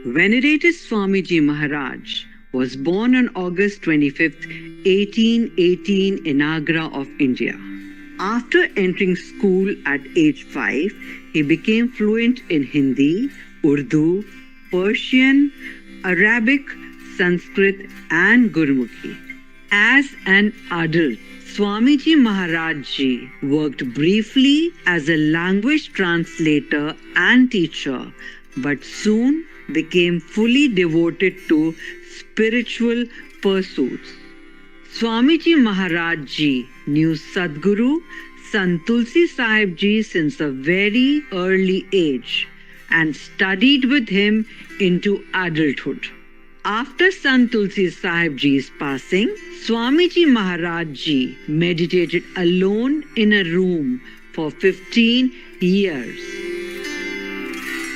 Venerated Swamiji Maharaj was born on August 25th, 1818 in Agra of India. After entering school at age 5, he became fluent in Hindi, Urdu, Persian, Arabic, Sanskrit and Gurmukhi. As an adult, Swamiji Maharaj Ji worked briefly as a language translator and teacher, but soon became fully devoted to spiritual pursuits. Swamiji Maharaj Ji knew Sadguru Sant Tulsi Sahib Ji since a very early age and studied with him into adulthood. After Sant Tulsi Sahib Ji's passing, Swamiji Maharaj Ji meditated alone in a room for 15 years.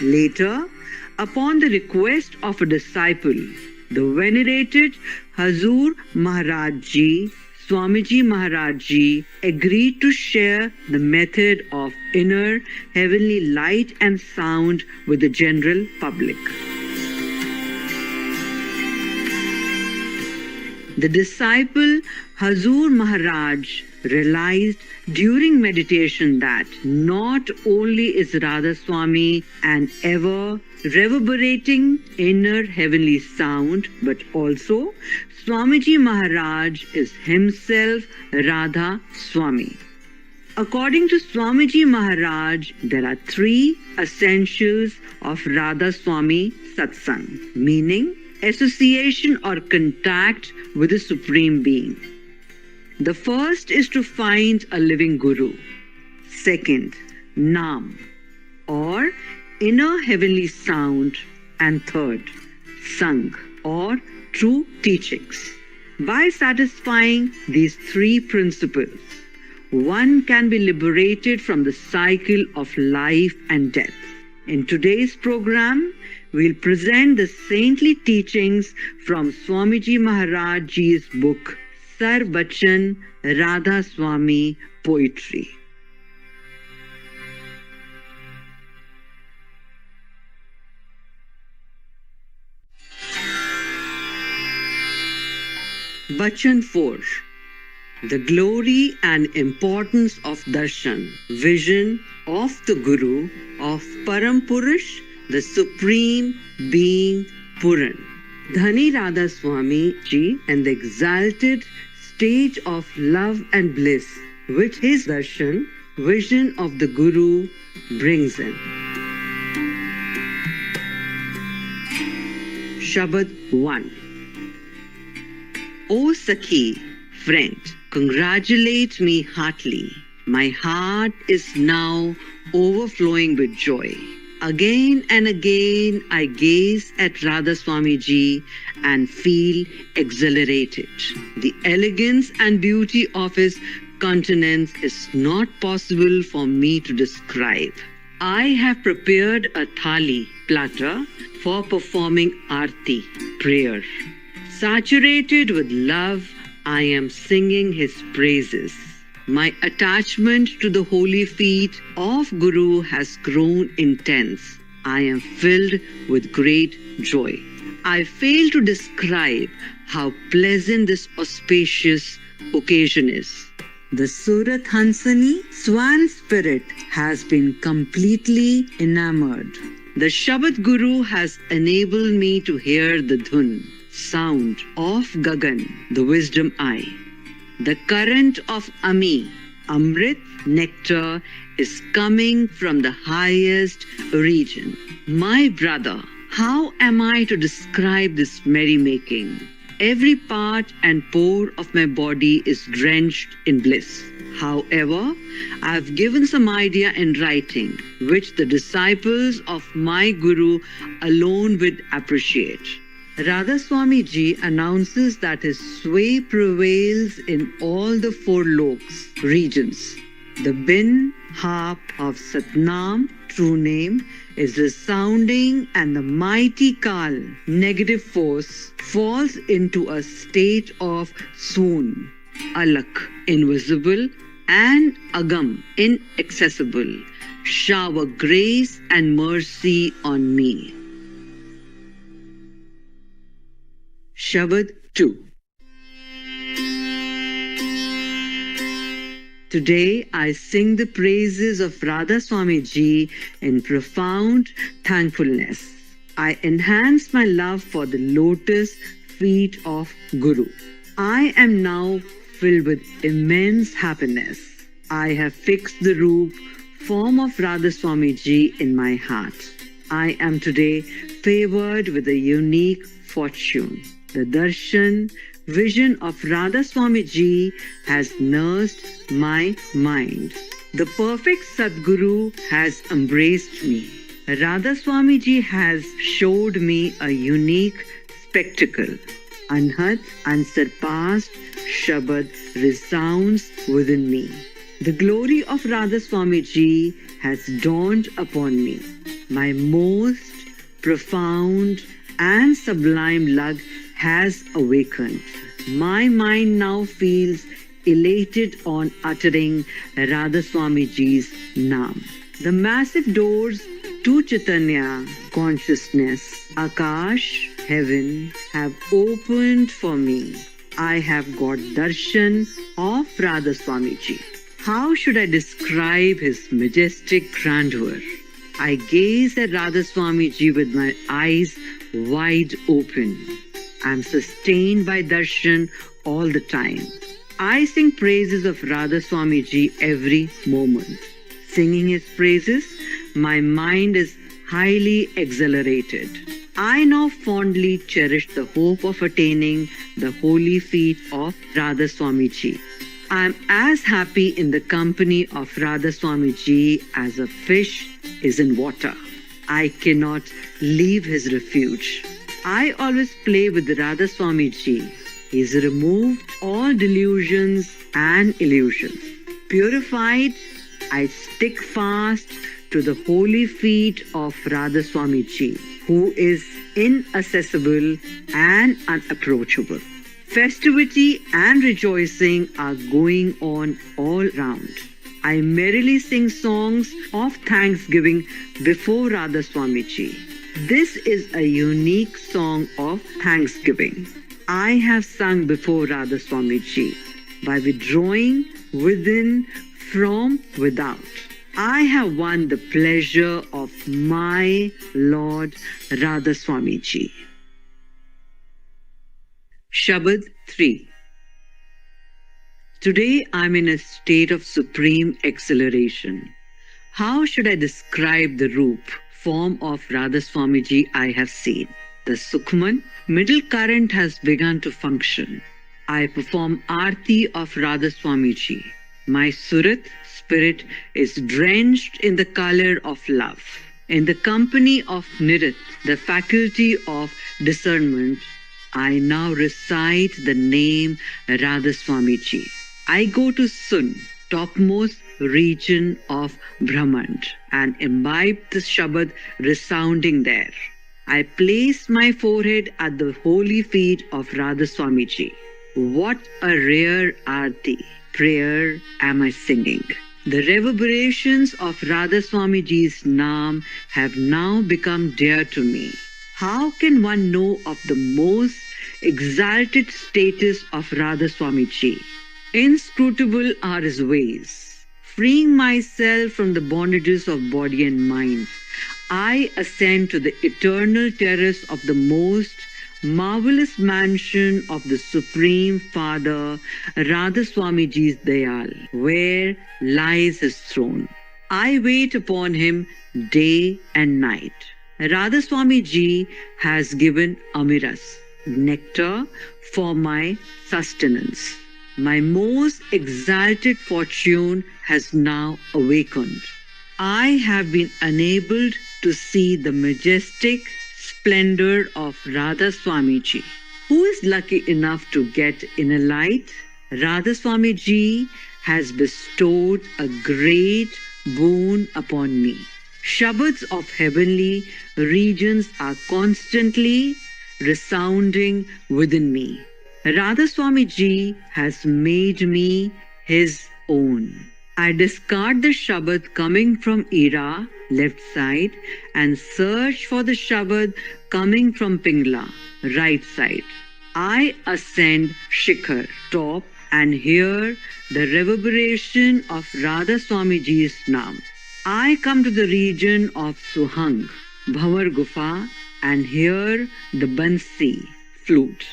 Later, upon the request of a disciple, the venerated Hazur Maharaj Ji, Swamiji Maharaj Ji agreed to share the method of inner heavenly light and sound with the general public. The disciple Hazur Maharaj realized during meditation that not only is Radha Swami an ever reverberating inner heavenly sound, but also Swamiji Maharaj is himself Radha Swami. According to Swamiji Maharaj, there are 3 essentials of Radha Swami Satsang, meaning association or contact with the Supreme Being. The first is to find a living Guru. Second, Naam or inner heavenly sound. And third, Sang or true teachings. By satisfying these 3 principles, one can be liberated from the cycle of life and death. In today's program, we'll present the saintly teachings from Swamiji Maharaj Ji's book, Sar Bachan Radha Swami Poetry. Bachan 4. The glory and importance of Darshan, vision of the Guru of Param Purush, the Supreme Being Puran. Dhani Radha Swami Ji and the exalted stage of love and bliss which his darshan, vision of the Guru, brings in. Shabad 1. O Sakhi, friend, congratulate me heartily. My heart is now overflowing with joy. Again and again I gaze at Radha Swamiji and feel exhilarated. The elegance and beauty of his countenance is not possible for me to describe. I have prepared a thali, platter, for performing arti, prayer. Saturated with love, I am singing his praises. My attachment to the holy feet of Guru has grown intense. I am filled with great joy. I fail to describe how pleasant this auspicious occasion is. The Surat Hansani swan spirit has been completely enamored. The Shabad Guru has enabled me to hear the dhun, sound of Gagan, the wisdom eye. The current of Ami, Amrit, nectar, is coming from the highest region. My brother, how am I to describe this merrymaking? Every part and pore of my body is drenched in bliss. However, I have given some idea in writing, which the disciples of my Guru alone would appreciate. Radha Swami Ji announces that his sway prevails in all the 4 loks, regions. The bin, harp of Satnam, true name, is resounding and the mighty Kal, negative force, falls into a state of swoon. Alak, invisible, and Agam, inaccessible, shower grace and mercy on me. Shabad 2. Today I sing the praises of Radha Swamiji in profound thankfulness. I enhance my love for the lotus feet of Guru. I am now filled with immense happiness. I have fixed the roop form of Radha Swamiji in my heart. I am today favored with a unique fortune. The darshan, vision of Radha Swamiji has nursed my mind. The perfect Sadguru has embraced me. Radha Swamiji has showed me a unique spectacle. Unheard, unsurpassed Shabad resounds within me. The glory of Radha Swamiji has dawned upon me. My most profound and sublime love has awakened. My mind now feels elated on uttering Radha Swamiji's Naam. The massive doors to Chaitanya, consciousness, Akash, heaven, have opened for me. I have got darshan of Radha Swamiji. How should I describe his majestic grandeur? I gaze at Radha Swamiji with my eyes wide open. I am sustained by darshan all the time. I sing praises of Radha Swamiji every moment. Singing his praises, my mind is highly exhilarated. I now fondly cherish the hope of attaining the holy feet of Radha Swamiji. I am as happy in the company of Radha Swamiji as a fish is in water. I cannot leave his refuge. I always play with Radha Swamiji. He has removed all delusions and illusions. Purified, I stick fast to the holy feet of Radha Swamiji, who is inaccessible and unapproachable. Festivity and rejoicing are going on all round. I merrily sing songs of thanksgiving before Radha Swamiji. This is a unique song of thanksgiving. I have sung before Radha Swamiji by withdrawing within from without. I have won the pleasure of my Lord Radha Swamiji. Shabad 3. Today I am in a state of supreme exhilaration. How should I describe the roop, form of Radha Swamiji I have seen? The Sukhman, middle current has begun to function. I perform Aarti of Radha Swamiji. My Surat, spirit, is drenched in the color of love. In the company of Nirit, the faculty of discernment, I now recite the name Radha Swamiji. I go to Sun, topmost region of Brahmand, and imbibe the Shabad resounding there. I place my forehead at the holy feet of Radha Swamiji. What a rare Aarti, prayer am I singing. The reverberations of Radha Swamiji's Naam have now become dear to me. How can one know of the most exalted status of Radha Swamiji? Inscrutable are his ways. Freeing myself from the bondages of body and mind, I ascend to the eternal terrace of the most marvelous mansion of the Supreme Father Radha Swamiji's Dayal, where lies his throne. I wait upon him day and night. Radha Swamiji has given Amiras, nectar, for my sustenance. My most exalted fortune has now awakened. I have been enabled to see the majestic splendor of Radha Swamiji. Who is lucky enough to get inner light? Radha Swamiji has bestowed a great boon upon me. Shabads of heavenly regions are constantly resounding within me. Radha Swamiji has made me his own. I discard the Shabad coming from Ira, left side, and search for the Shabad coming from Pingla, right side. I ascend Shikhar, top, and hear the reverberation of Radha Swamiji's Naam. I come to the region of Suhang, Bhavar Gufa, and hear the Bansi, flute.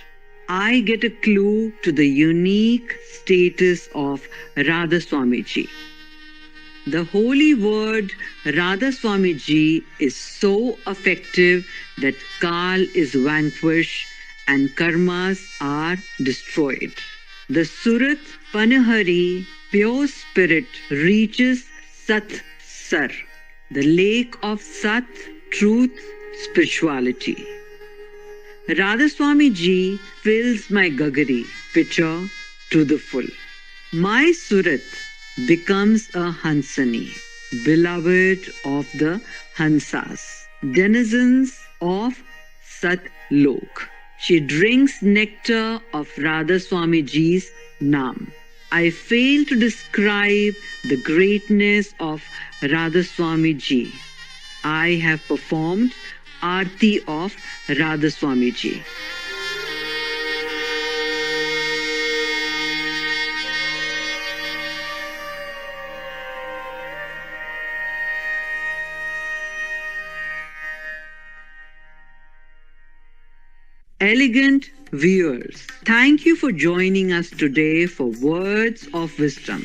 I get a clue to the unique status of Radha Swamiji. The holy word Radha Swamiji is so effective that Kal is vanquished and karmas are destroyed. The Surat Panahari, pure spirit, reaches Sat Sar, the lake of Sat, truth, spirituality. Radha Swamiji fills my gagari, pitcher, to the full. My Surat becomes a Hansani, beloved of the Hansas, denizens of Sat Lok. She drinks nectar of Radha Swamiji's Naam. I fail to describe the greatness of Radha Swamiji. I have performed Aarti of Radha Swamiji. Elegant viewers, thank you for joining us today for Words of Wisdom.